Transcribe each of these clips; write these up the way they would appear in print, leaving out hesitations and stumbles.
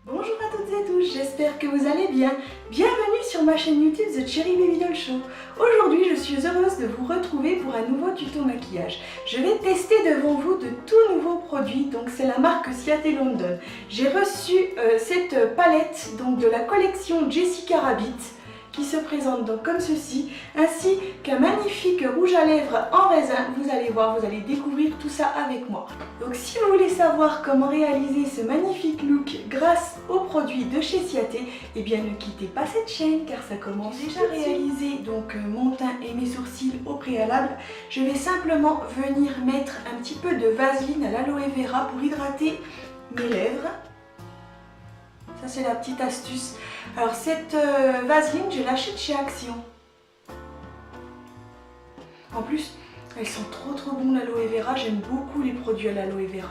Bonjour à toutes et tous, j'espère que vous allez bien. Bienvenue sur ma chaîne YouTube The Cherry Baby Doll Show. Aujourd'hui, je suis heureuse de vous retrouver pour un nouveau tuto maquillage. Je vais tester devant vous de tout nouveaux produits, donc c'est la marque Ciaté London. J'ai reçu cette palette donc de la collection Jessica Rabbit, qui se présente donc comme ceci, ainsi qu'un magnifique rouge à lèvres en raisin. Vous allez voir, vous allez découvrir tout ça avec moi. Donc si vous voulez savoir comment réaliser ce magnifique look grâce aux produits de chez Ciaté, eh bien ne quittez pas cette chaîne car ça commence. J'ai déjà réalisé donc mon teint et mes sourcils au préalable. Je vais simplement venir mettre un petit peu de vaseline à l'aloe vera pour hydrater mes lèvres. Ça c'est la petite astuce. Alors cette vaseline, je l'achète chez Action. En plus, elles sont trop bon l'aloe vera. J'aime beaucoup les produits à l'aloe vera.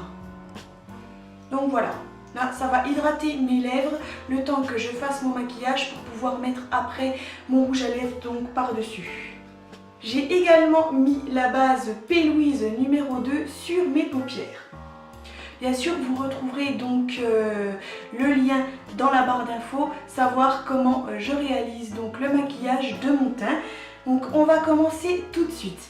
Donc voilà, là ça va hydrater mes lèvres le temps que je fasse mon maquillage pour pouvoir mettre après mon rouge à lèvres donc par-dessus. J'ai également mis la base P. Louise numéro 2 sur mes paupières. Bien sûr, vous retrouverez donc le lien dans la barre d'infos, savoir comment je réalise donc le maquillage de mon teint. Donc on va commencer tout de suite.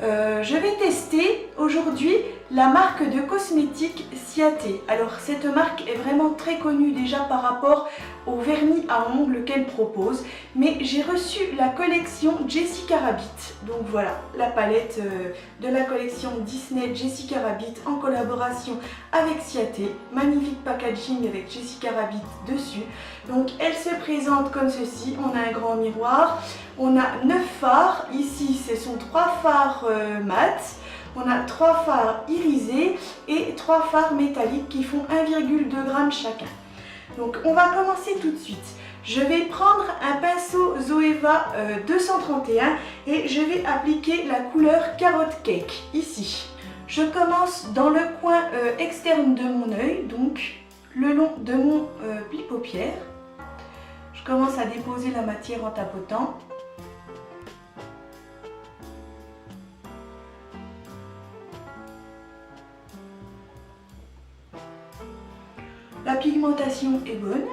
Je vais tester aujourd'hui la marque de cosmétiques Ciaté. Alors cette marque est vraiment très connue déjà par rapport au vernis à ongles qu'elle propose, mais j'ai reçu la collection Jessica Rabbit. Donc voilà, la palette de la collection Disney Jessica Rabbit en collaboration avec Ciaté. Magnifique packaging avec Jessica Rabbit dessus. Donc elle se présente comme ceci. On a un grand miroir, on a 9 fards. Ici ce sont 3 fards mat. On a 3 fards irisés et 3 fards métalliques qui font 1,2 g chacun. Donc on va commencer tout de suite. Je vais prendre un pinceau Zoeva 231 et je vais appliquer la couleur Carotte Cake ici. Je commence dans le coin externe de mon œil, donc le long de mon pli paupière. Je commence à déposer la matière en tapotant. La pigmentation est bonne.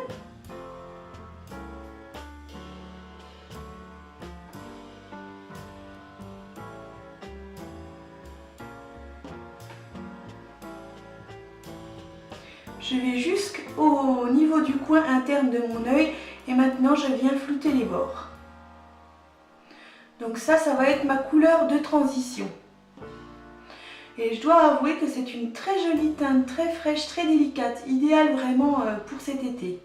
Je vais jusqu'au niveau du coin interne de mon œil et maintenant je viens flouter les bords. Donc ça va être ma couleur de transition. Et je dois avouer que c'est une très jolie teinte, très fraîche, très délicate, idéale vraiment pour cet été.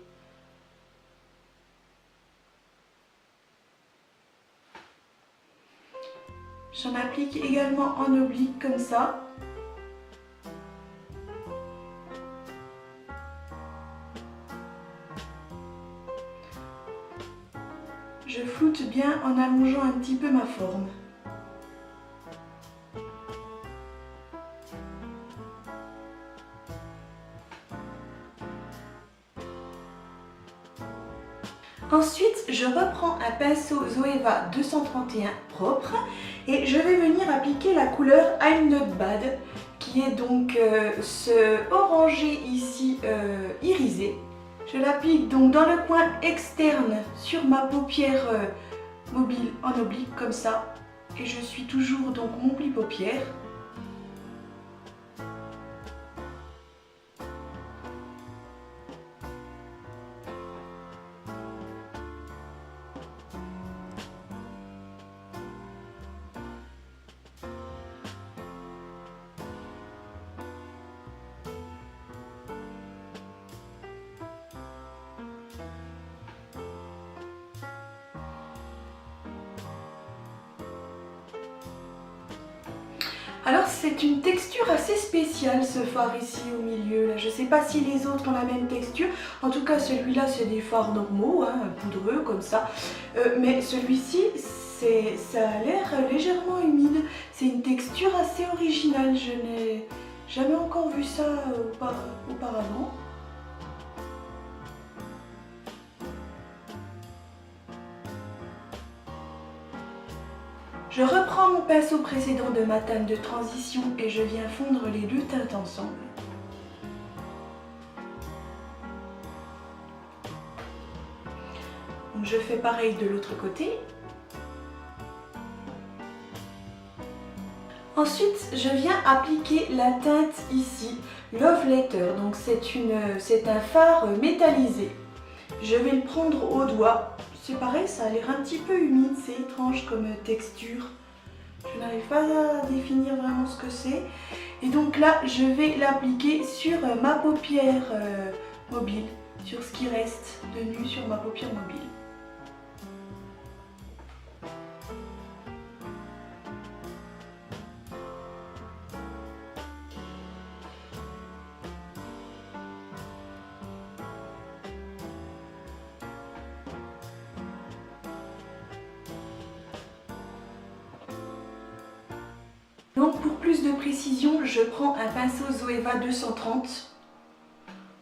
J'en applique également en oblique comme ça. Je floute bien en allongeant un petit peu ma forme. Ensuite, je reprends un pinceau Zoeva 231 propre et je vais venir appliquer la couleur I'm Not Bad, qui est donc ce orangé ici irisé. Je l'applique donc dans le coin externe sur ma paupière mobile en oblique comme ça et je suis toujours donc mon pli paupière. Alors c'est une texture assez spéciale ce fard ici au milieu. Là. Je ne sais pas si les autres ont la même texture. En tout cas celui-là c'est des fards normaux, hein, poudreux comme ça. Mais celui-ci ça a l'air légèrement humide. C'est une texture assez originale. Je n'ai jamais encore vu ça auparavant. Je reprends mon pinceau précédent de ma teinte de transition et je viens fondre les deux teintes ensemble. Donc je fais pareil de l'autre côté. Ensuite, je viens appliquer la teinte ici, Love Letter. Donc c'est un fard métallisé. Je vais le prendre au doigt. C'est pareil, ça a l'air un petit peu humide, c'est étrange comme texture. Je n'arrive pas à définir vraiment ce que c'est. Et donc là, je vais l'appliquer sur ma paupière mobile, sur ce qui reste de nu sur ma paupière mobile. Donc pour plus de précision, je prends un pinceau Zoeva 230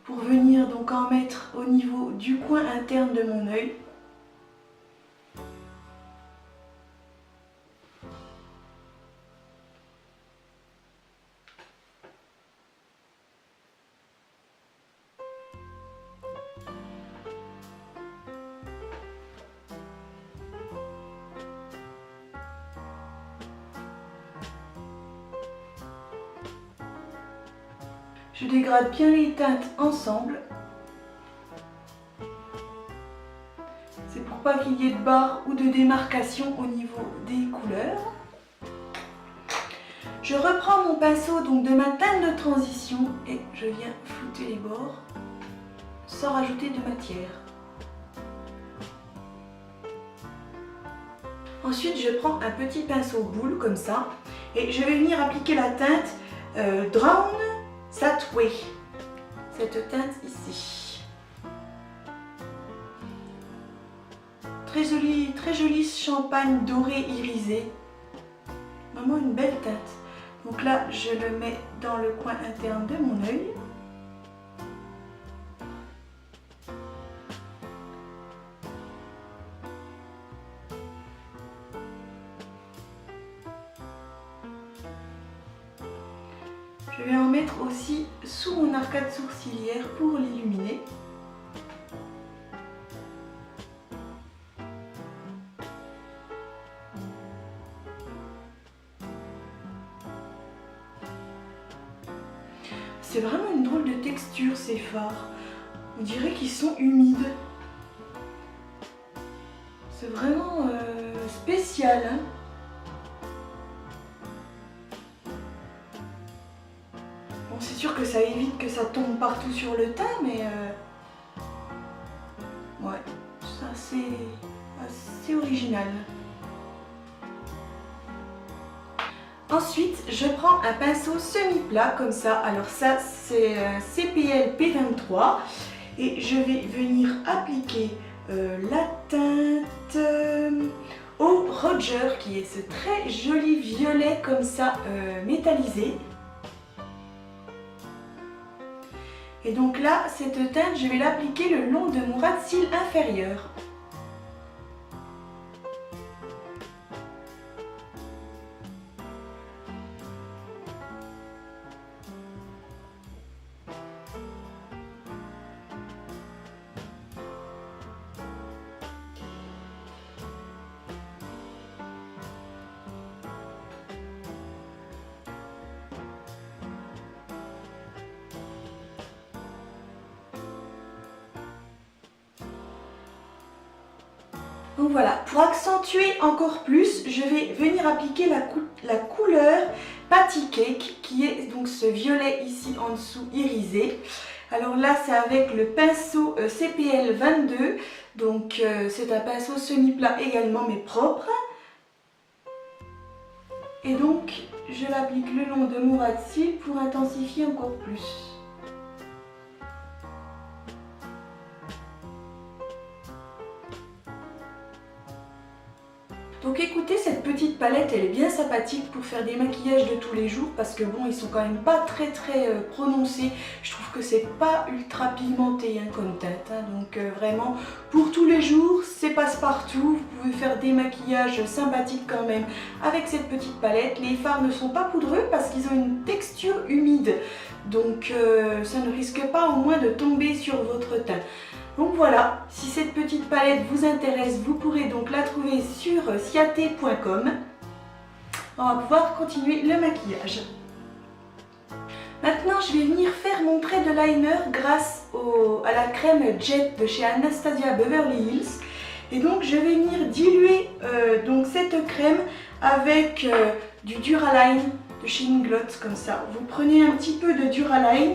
pour venir donc en mettre au niveau du coin interne de mon œil. Je dégrade bien les teintes ensemble. C'est pour pas qu'il y ait de barres ou de démarcation au niveau des couleurs. Je reprends mon pinceau donc de ma teinte de transition et je viens flouter les bords sans rajouter de matière. Ensuite, je prends un petit pinceau boule comme ça et je vais venir appliquer la teinte Drown That Way, cette teinte ici. Très jolie champagne doré irisé. Vraiment une belle teinte. Donc là, je le mets dans le coin interne de mon œil. Je vais en mettre aussi sous mon arcade sourcilière pour l'illuminer. C'est vraiment une drôle de texture ces fards. On dirait qu'ils sont humides. C'est vraiment spécial, hein. Bon, c'est sûr que ça évite que ça tombe partout sur le teint, mais ouais, c'est assez original. Ensuite, je prends un pinceau semi-plat comme ça. Alors ça, c'est un CPL P23 et je vais venir appliquer la teinte au Roger, qui est ce très joli violet comme ça métallisé. Et donc là, cette teinte, je vais l'appliquer le long de mon ras de cils inférieur. Donc voilà, pour accentuer encore plus, je vais venir appliquer la couleur Patty Cake, qui est donc ce violet ici en dessous irisé. Alors là, c'est avec le pinceau CPL 22, donc c'est un pinceau semi-plat également, mais propre. Et donc, je l'applique le long de mon ras de cils pour intensifier encore plus. Donc écoutez, cette petite palette, elle est bien sympathique pour faire des maquillages de tous les jours parce que bon, ils sont quand même pas très prononcés. Je trouve que c'est pas ultra pigmenté hein, comme teinte, hein. Donc vraiment, pour tous les jours, c'est passe-partout. Vous pouvez faire des maquillages sympathiques quand même avec cette petite palette. Les fards ne sont pas poudreux parce qu'ils ont une texture humide. Donc ça ne risque pas au moins de tomber sur votre teint. Donc voilà, si cette petite palette vous intéresse, vous pourrez donc la trouver sur ciaté.com. On va pouvoir continuer le maquillage. Maintenant, je vais venir faire mon trait de liner grâce à la crème Jet de chez Anastasia Beverly Hills. Et donc, je vais venir diluer donc cette crème avec du Duraline de chez Inglot, comme ça. Vous prenez un petit peu de Duraline.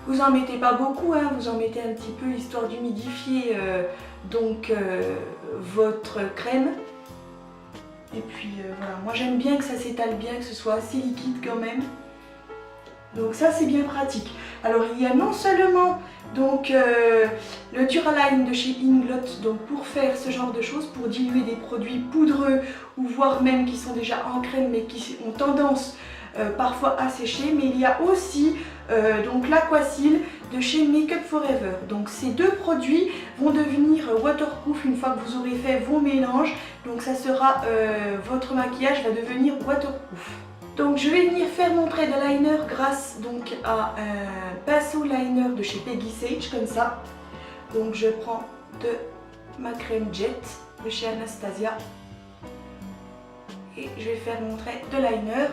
Vous en mettez pas beaucoup, hein, vous en mettez un petit peu histoire d'humidifier votre crème. Et puis voilà, moi j'aime bien que ça s'étale bien, que ce soit assez liquide quand même. Donc ça c'est bien pratique. Alors il y a non seulement donc le Duraline de chez Inglot donc pour faire ce genre de choses, pour diluer des produits poudreux ou voire même qui sont déjà en crème mais qui ont tendance parfois à sécher, mais il y a aussi donc l'Aquasil de chez Make Up Forever. Donc ces deux produits vont devenir waterproof une fois que vous aurez fait vos mélanges. Donc ça sera, votre maquillage va devenir waterproof. Donc je vais venir faire mon trait de liner grâce donc à un pinceau liner de chez Peggy Sage comme ça. Donc je prends de ma crème Jet de chez Anastasia et je vais faire mon trait de liner.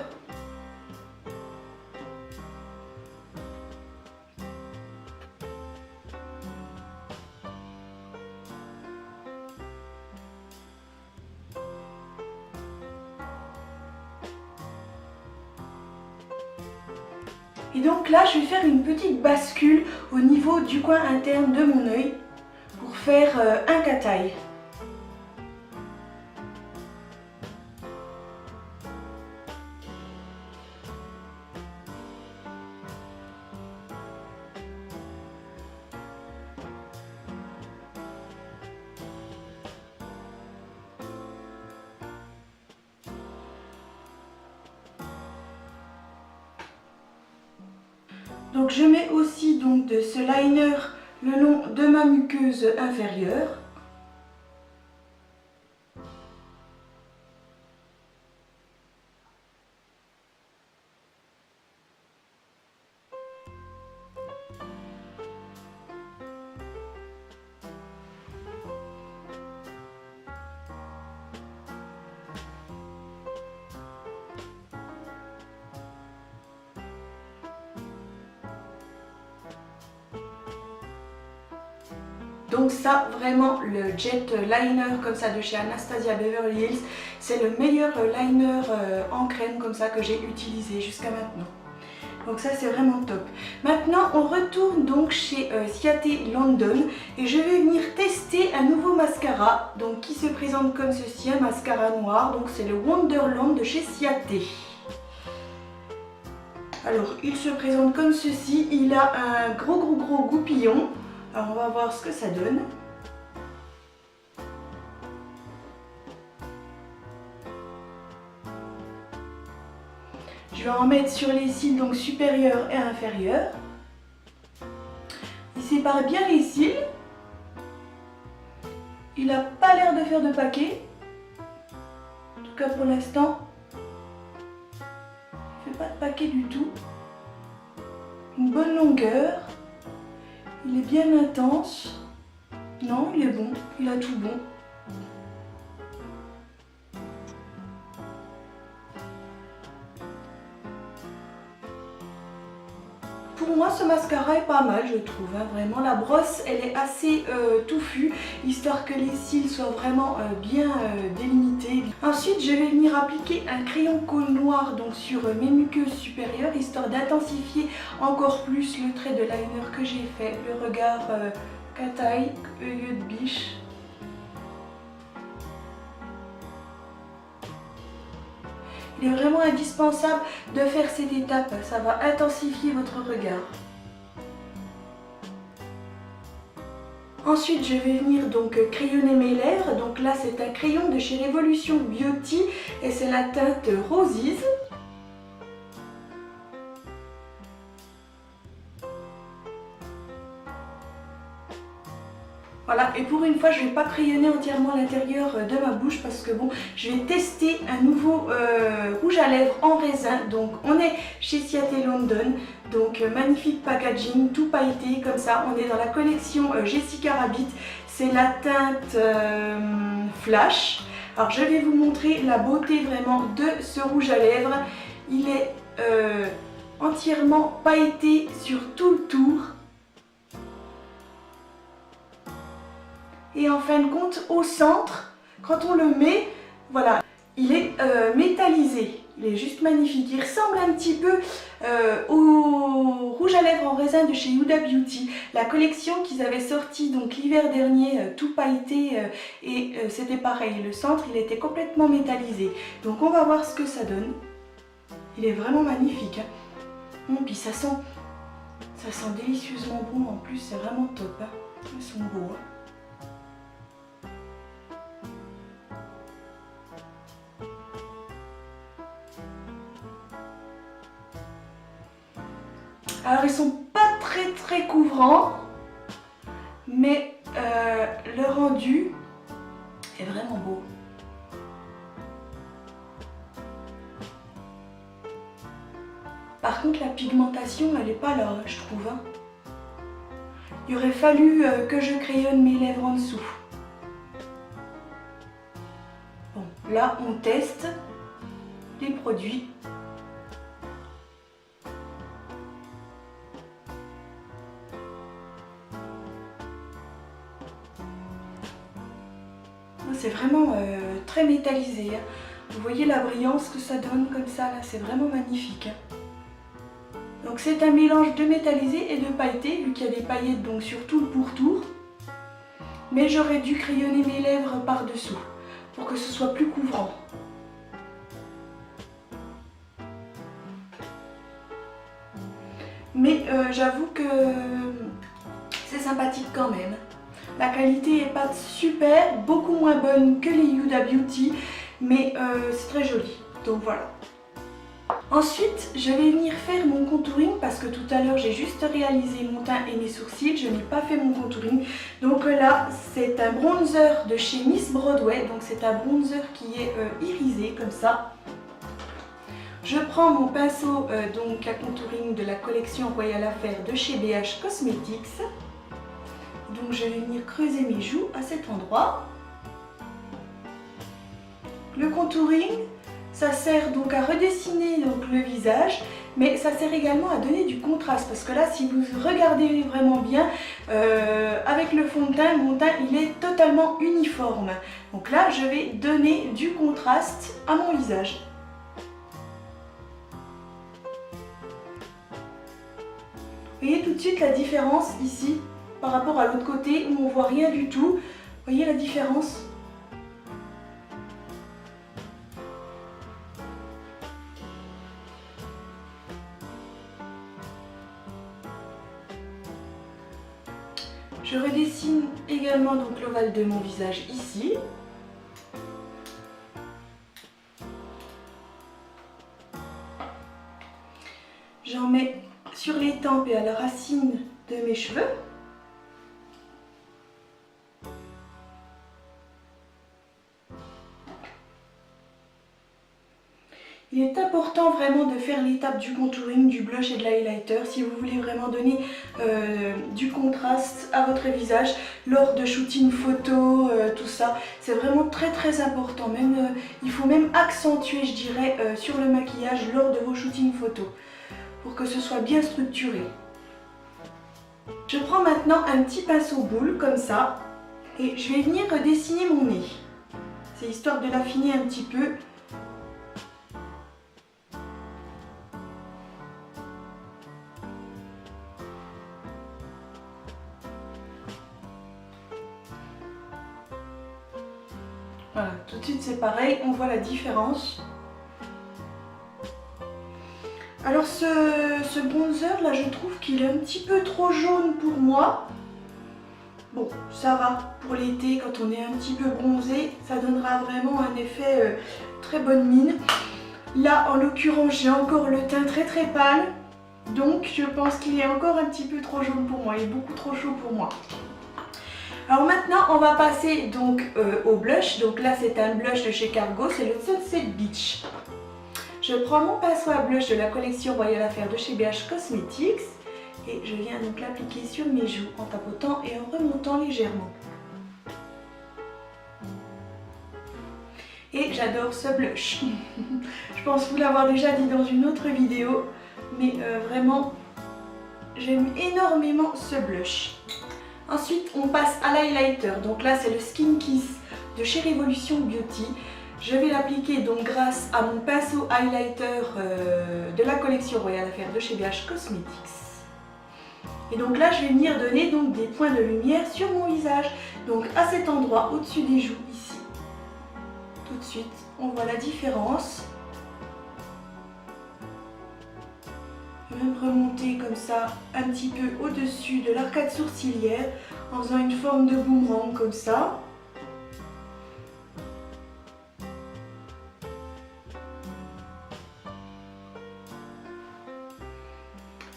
Et donc là, je vais faire une petite bascule au niveau du coin interne de mon œil pour faire un cat-eye. Donc je mets aussi donc de ce liner le long de ma muqueuse inférieure. Donc ça, vraiment, le Jet Liner comme ça de chez Anastasia Beverly Hills, c'est le meilleur liner en crème comme ça que j'ai utilisé jusqu'à maintenant. Donc ça, c'est vraiment top. Maintenant, on retourne donc chez Ciaté London et je vais venir tester un nouveau mascara donc qui se présente comme ceci, un mascara noir. Donc c'est le Wonderland de chez Ciaté. Alors, il se présente comme ceci. Il a un gros goupillon. Alors on va voir ce que ça donne. Je vais en mettre sur les cils donc supérieurs et inférieurs. Il sépare bien les cils. Il n'a pas l'air de faire de paquet. En tout cas pour l'instant, il ne fait pas de paquet du tout. Une bonne longueur. Il est bien intense. Non, il est bon. Il a tout bon. Pour moi, ce mascara est pas mal, je trouve. Hein, vraiment, la brosse, elle est assez touffue, histoire que les cils soient vraiment bien délimités. Ensuite, je vais venir appliquer un crayon colle noir donc sur mes muqueuses supérieures, histoire d'intensifier encore plus le trait de liner que j'ai fait, le regard cat-eye, œil de biche. Il est vraiment indispensable de faire cette étape, ça va intensifier votre regard. Ensuite, je vais venir donc crayonner mes lèvres. Donc là, c'est un crayon de chez Revolution Beauty et c'est la teinte Roses. Voilà, et pour une fois, je ne vais pas crayonner entièrement l'intérieur de ma bouche parce que bon, je vais tester un nouveau rouge à lèvres en raisin. Donc on est chez Ciaté London, donc magnifique packaging, tout pailleté comme ça. On est dans la collection Jessica Rabbit, c'est la teinte Flash. Alors je vais vous montrer la beauté vraiment de ce rouge à lèvres. Il est entièrement pailleté sur tout le tour. Et en fin de compte, au centre, quand on le met, voilà, il est métallisé. Il est juste magnifique. Il ressemble un petit peu au rouge à lèvres en raisin de chez Huda Beauty. La collection qu'ils avaient sortie donc l'hiver dernier, tout pailleté, et c'était pareil. Le centre, il était complètement métallisé. Donc on va voir ce que ça donne. Il est vraiment magnifique. Hein. Puis ça sent délicieusement bon en plus. C'est vraiment top. Hein. Ils sont beaux. Hein. Alors ils sont pas très couvrants, mais le rendu est vraiment beau. Par contre la pigmentation elle n'est pas là, je trouve. Hein. Il aurait fallu que je crayonne mes lèvres en dessous. Bon, là on teste les produits. C'est vraiment très métallisé. Hein. Vous voyez la brillance que ça donne comme ça, là, c'est vraiment magnifique. Hein. Donc c'est un mélange de métallisé et de pailleté, vu qu'il y a des paillettes donc sur tout le pourtour. Mais j'aurais dû crayonner mes lèvres par-dessous, pour que ce soit plus couvrant. Mais j'avoue que c'est sympathique quand même. La qualité n'est pas super, beaucoup moins bonne que les Huda Beauty, mais c'est très joli, donc voilà. Ensuite, je vais venir faire mon contouring parce que tout à l'heure j'ai juste réalisé mon teint et mes sourcils, je n'ai pas fait mon contouring. Donc là, c'est un bronzer de chez Miss Broadway, donc c'est un bronzer qui est irisé comme ça. Je prends mon pinceau donc à contouring de la collection Royal Affair de chez BH Cosmetics. Donc je vais venir creuser mes joues à cet endroit. Le contouring, ça sert donc à redessiner donc le visage, mais ça sert également à donner du contraste. Parce que là, si vous regardez vraiment bien, avec le fond de teint, mon teint il est totalement uniforme. Donc là, je vais donner du contraste à mon visage. Vous voyez tout de suite la différence ici par rapport à l'autre côté où on voit rien du tout. Vous voyez la différence? Je redessine également donc l'ovale de mon visage ici. J'en mets sur les tempes et à la racine de mes cheveux. Il est important vraiment de faire l'étape du contouring, du blush et de l'highlighter si vous voulez vraiment donner du contraste à votre visage lors de shooting photo, tout ça. C'est vraiment très important. Même, il faut même accentuer, je dirais, sur le maquillage lors de vos shootings photos pour que ce soit bien structuré. Je prends maintenant un petit pinceau boule comme ça et je vais venir dessiner mon nez. C'est histoire de l'affiner un petit peu. Voilà, tout de suite c'est pareil, on voit la différence. Alors ce bronzer là, je trouve qu'il est un petit peu trop jaune pour moi. Bon, ça va, pour l'été, quand on est un petit peu bronzé, ça donnera vraiment un effet très bonne mine. Là, en l'occurrence, j'ai encore le teint très pâle, donc je pense qu'il est encore un petit peu trop jaune pour moi, il est beaucoup trop chaud pour moi. Alors maintenant on va passer donc au blush. Donc là c'est un blush de chez Cargo, c'est le Sunset Beach. Je prends mon pinceau à blush de la collection Royal Affair de chez BH Cosmetics et je viens donc l'appliquer sur mes joues en tapotant et en remontant légèrement. Et j'adore ce blush. Je pense vous l'avoir déjà dit dans une autre vidéo, mais vraiment j'aime énormément ce blush. Ensuite on passe à l'highlighter. Donc là c'est le Skin Kiss de chez Revolution Beauty. Je vais l'appliquer donc grâce à mon pinceau highlighter de la collection Royal Affair de chez BH Cosmetics. Et donc là je vais venir donner donc des points de lumière sur mon visage. Donc à cet endroit au-dessus des joues ici. Tout de suite on voit la différence. Je vais même remonter comme ça un petit peu au-dessus de l'arcade sourcilière en faisant une forme de boomerang comme ça.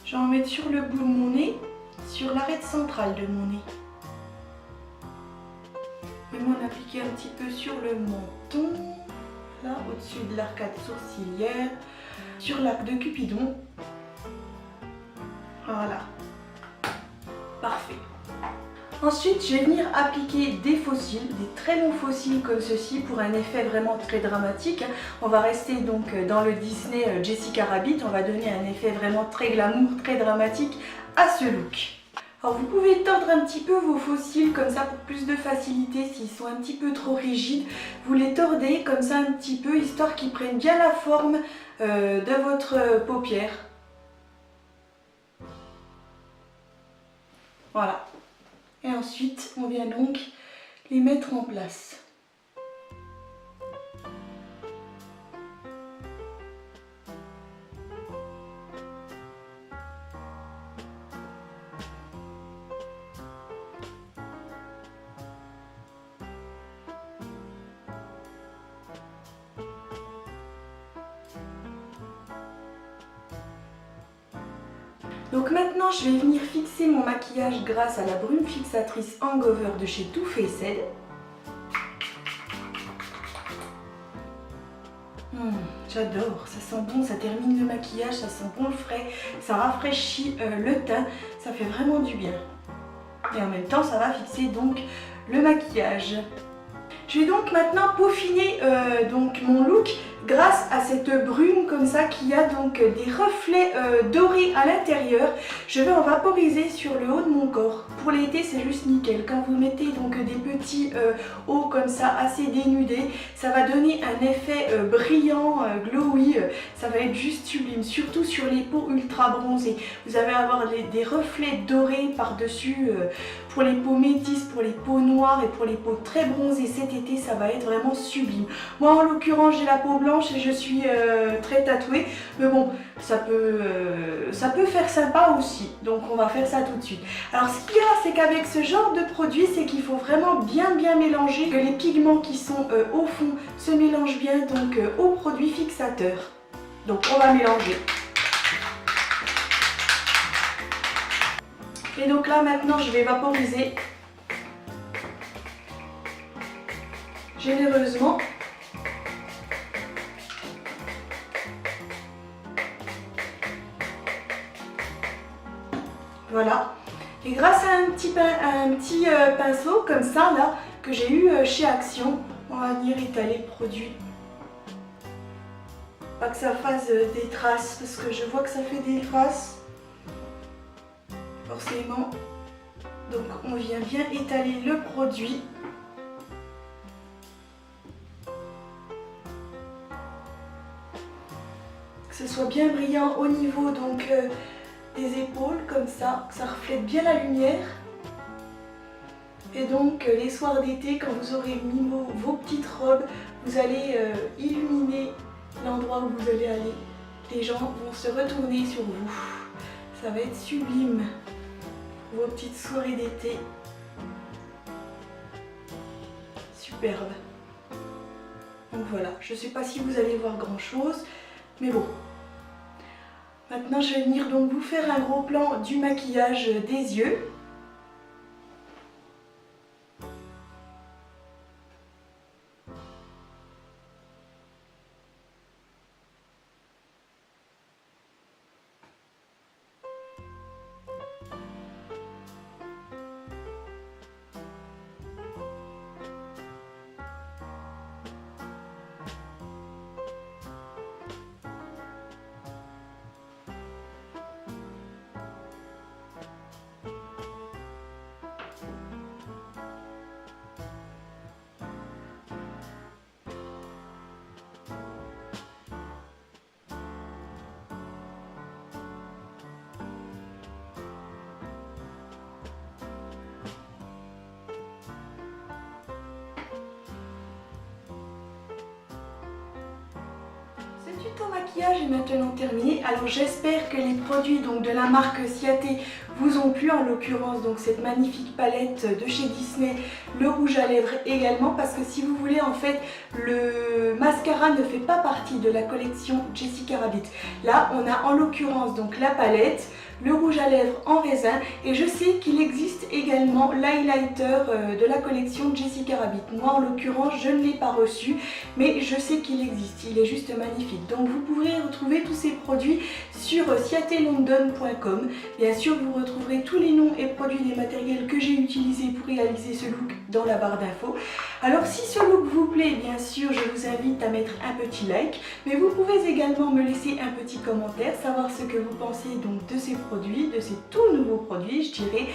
Je vais en mettre sur le bout de mon nez, sur l'arête centrale de mon nez. Je vais m'en appliquer un petit peu sur le menton, là au-dessus de l'arcade sourcilière, sur l'arc de Cupidon. Voilà, parfait. Ensuite, je vais venir appliquer des faux cils, des très longs faux cils comme ceci pour un effet vraiment très dramatique. On va rester donc dans le Disney Jessica Rabbit, on va donner un effet vraiment très glamour, très dramatique à ce look. Alors vous pouvez tordre un petit peu vos faux cils comme ça pour plus de facilité. S'ils sont un petit peu trop rigides, vous les tordez comme ça un petit peu histoire qu'ils prennent bien la forme de votre paupière. Voilà. Et ensuite, on vient donc les mettre en place. Donc maintenant, je vais venir fixer mon maquillage grâce à la brume fixatrice Hangover de chez Too Faced. J'adore, ça sent bon, ça termine le maquillage, ça sent bon le frais, ça rafraîchit le teint, ça fait vraiment du bien. Et en même temps, ça va fixer donc le maquillage. Je vais donc maintenant peaufiner donc mon look grâce à cette brume comme ça qui a donc des reflets dorés à l'intérieur. Je vais en vaporiser sur le haut de mon corps. Pour l'été c'est juste nickel. Quand vous mettez donc des petits hauts comme ça assez dénudés, ça va donner un effet brillant, glowy. Ça va être juste sublime, surtout sur les peaux ultra bronzées. Vous allez avoir des reflets dorés par-dessus pour les peaux métisses, pour les peaux noires et pour les peaux très bronzées cet été, ça va être vraiment sublime. Moi en l'occurrence j'ai la peau blanche et je suis très tatouée, mais bon ça peut faire sympa aussi, donc on va faire ça tout de suite. Alors ce qu'il y a, c'est qu'avec ce genre de produit, c'est qu'il faut vraiment bien mélanger, que les pigments qui sont au fond se mélangent bien donc au produit fixateur. Donc on va mélanger. Et donc là maintenant je vais vaporiser généreusement. Voilà. Et grâce à un petit pinceau comme ça là que j'ai eu chez Action, on va venir étaler le produit. Pas que ça fasse des traces parce que je vois que ça fait des traces. Forcément. Donc on vient bien étaler le produit. Que ce soit bien brillant au niveau donc des épaules comme ça, que ça reflète bien la lumière. Et donc les soirs d'été, quand vous aurez mis vos petites robes, vous allez illuminer l'endroit où vous allez aller. Les gens vont se retourner sur vous. Ça va être sublime. Vos petites soirées d'été. Superbe. Donc voilà, je ne sais pas si vous allez voir grand chose, mais bon. Maintenant je vais venir donc vous faire un gros plan du maquillage des yeux. tuto maquillage est maintenant terminé. Alors j'espère que les produits donc de la marque Ciaté vous ont plu, en l'occurrence donc cette magnifique palette de chez Disney, le rouge à lèvres également, parce que si vous voulez en fait le mascara ne fait pas partie de la collection Jessica Rabbit. Là on a en l'occurrence donc la palette, le rouge à lèvres en raisin, et je sais qu'il existe également l'highlighter de la collection Jessica Rabbit. Moi en l'occurrence je ne l'ai pas reçu, mais je sais qu'il existe, il est juste magnifique. Donc vous pourrez retrouver tous ces produits sur ciatelondon.com. Bien sûr vous retrouverez tous les noms et produits des matériels que j'ai utilisés pour réaliser ce look dans la barre d'infos. Alors si ce look vous plaît, bien sûr je vous invite à mettre un petit like, mais vous pouvez également me laisser un petit commentaire, savoir ce que vous pensez donc de ces produits, de ces tout nouveaux produits je dirais.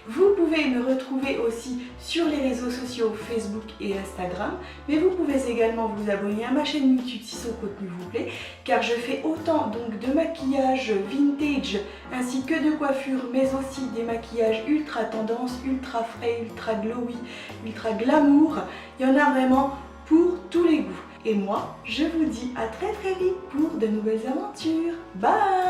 Vous pouvez me retrouver aussi sur les réseaux sociaux Facebook et Instagram, mais vous pouvez également vous abonner à ma chaîne YouTube si son contenu vous plaît, car je fais autant donc de maquillage vintage ainsi que de coiffure, mais aussi des maquillages ultra tendance, ultra frais, ultra glowy, ultra glamour. Il y en a vraiment pour tous les goûts. Et moi, je vous dis à très vite pour de nouvelles aventures. Bye!